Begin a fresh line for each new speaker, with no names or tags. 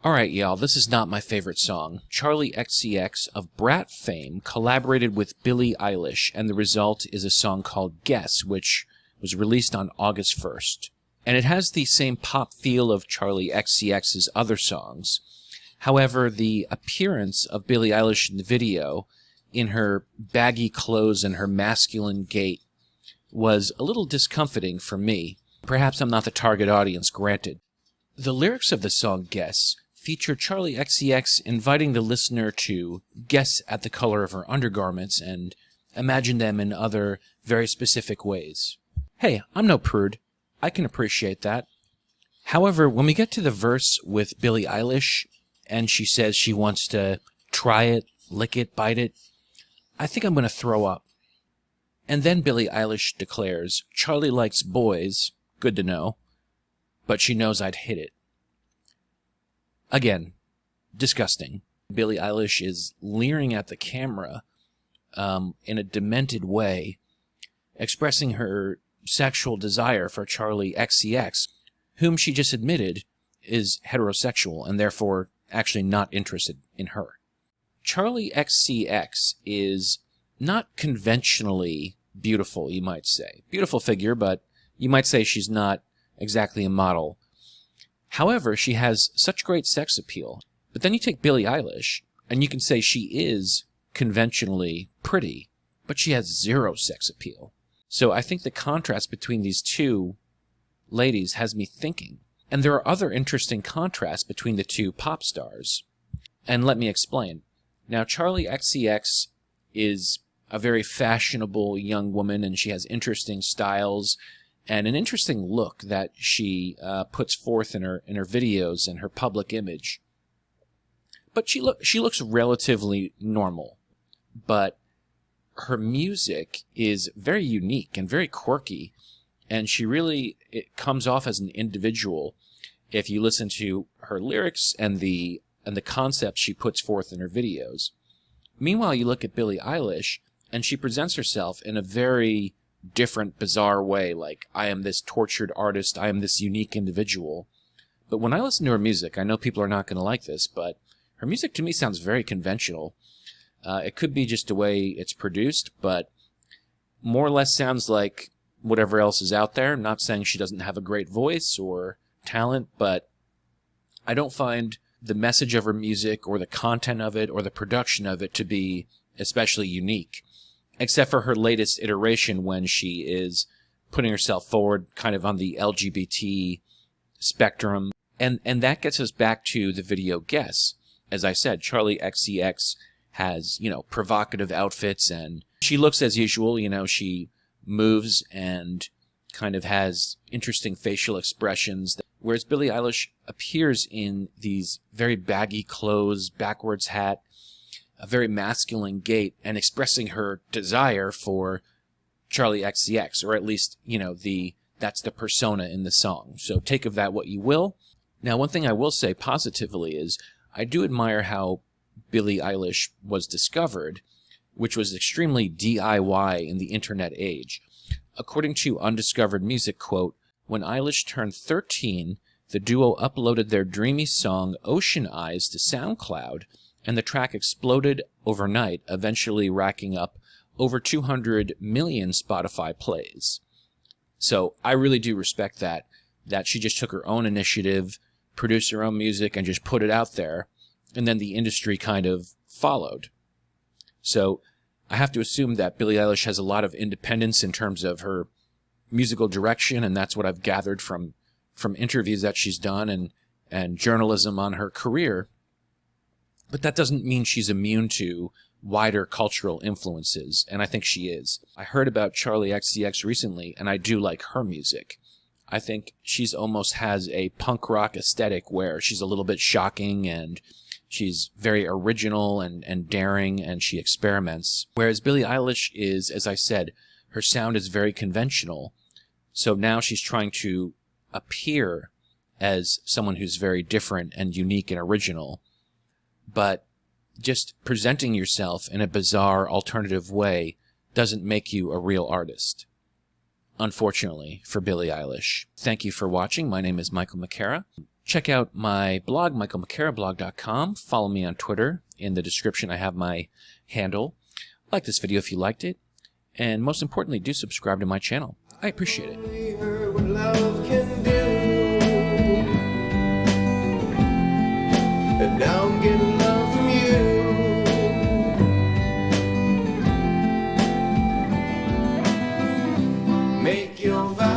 Alright, y'all, this is not my favorite song. Charlie XCX of Brat fame collaborated with Billie Eilish, and the result is a song called Guess, which was released on August 1st. And it has the same pop feel of Charlie XCX's other songs. However, the appearance of Billie Eilish in the video, in her baggy clothes and her masculine gait, was a little discomfiting for me. Perhaps I'm not the target audience, granted. The lyrics of the song Guess feature Charlie XCX inviting the listener to guess at the color of her undergarments and imagine them in other very specific ways. Hey, I'm no prude. I can appreciate that. However, when we get to the verse with Billie Eilish and she says she wants to try it, lick it, bite it, I think I'm going to throw up. And then Billie Eilish declares, Charlie likes boys, good to know, but she knows I'd hit it. Again, disgusting. Billie Eilish is leering at the camera in a demented way, expressing her sexual desire for Charlie XCX, whom she just admitted is heterosexual and therefore actually not interested in her. Charlie XCX is not conventionally beautiful, you might say. Beautiful figure, but you might say she's not exactly a model. However, she has such great sex appeal. But then you take Billie Eilish, and you can say she is conventionally pretty, but she has zero sex appeal. So I think the contrast between these two ladies has me thinking. And there are other interesting contrasts between the two pop stars. And let me explain. Now, Charlie XCX is a very fashionable young woman, and she has interesting styles and an interesting look that she puts forth in her videos and her public image. But she looks relatively normal. But her music is very unique and very quirky, and it comes off as an individual if you listen to her lyrics and the concepts she puts forth in her videos. Meanwhile, you look at Billie Eilish, and she presents herself in a very different, bizarre way, like, I am this tortured artist, I am this unique individual. But when I listen to her music, I know people are not going to like this, but her music to me sounds very conventional. It could be just the way it's produced, but more or less sounds like whatever else is out there. I'm not saying she doesn't have a great voice or talent, but I don't find the message of her music or the content of it or the production of it to be especially unique, except for her latest iteration when she is putting herself forward kind of on the LGBT spectrum. And that gets us back to the video Guess. As I said, Charlie XCX has, provocative outfits, and she looks as usual, she moves and kind of has interesting facial expressions, whereas Billie Eilish appears in these very baggy clothes, backwards hat, a very masculine gait, and expressing her desire for Charlie XCX, or at least, that's the persona in the song. So take of that what you will. Now, one thing I will say positively is I do admire how Billie Eilish was discovered, which was extremely DIY in the internet age. According to Undiscovered Music, quote, when Eilish turned 13, the duo uploaded their dreamy song Ocean Eyes to SoundCloud, and the track exploded overnight, eventually racking up over 200 million Spotify plays. So I really do respect that she just took her own initiative, produced her own music, and just put it out there, and then the industry kind of followed. So I have to assume that Billie Eilish has a lot of independence in terms of her musical direction, and that's what I've gathered from interviews that she's done and journalism on her career. But that doesn't mean she's immune to wider cultural influences, and I think she is. I heard about Charlie XCX recently, and I do like her music. I think she's almost has a punk rock aesthetic where she's a little bit shocking, and she's very original and daring, and she experiments. Whereas Billie Eilish is, as I said, her sound is very conventional, so now she's trying to appear as someone who's very different and unique and original. But just presenting yourself in a bizarre, alternative way doesn't make you a real artist. Unfortunately for Billie Eilish. Thank you for watching. My name is Michael McCara. Check out my blog, michaelmcarablog.com. Follow me on Twitter. In the description, I have my handle. Like this video if you liked it. And most importantly, do subscribe to my channel. I appreciate it. And now I'm getting love from you. Make your vow.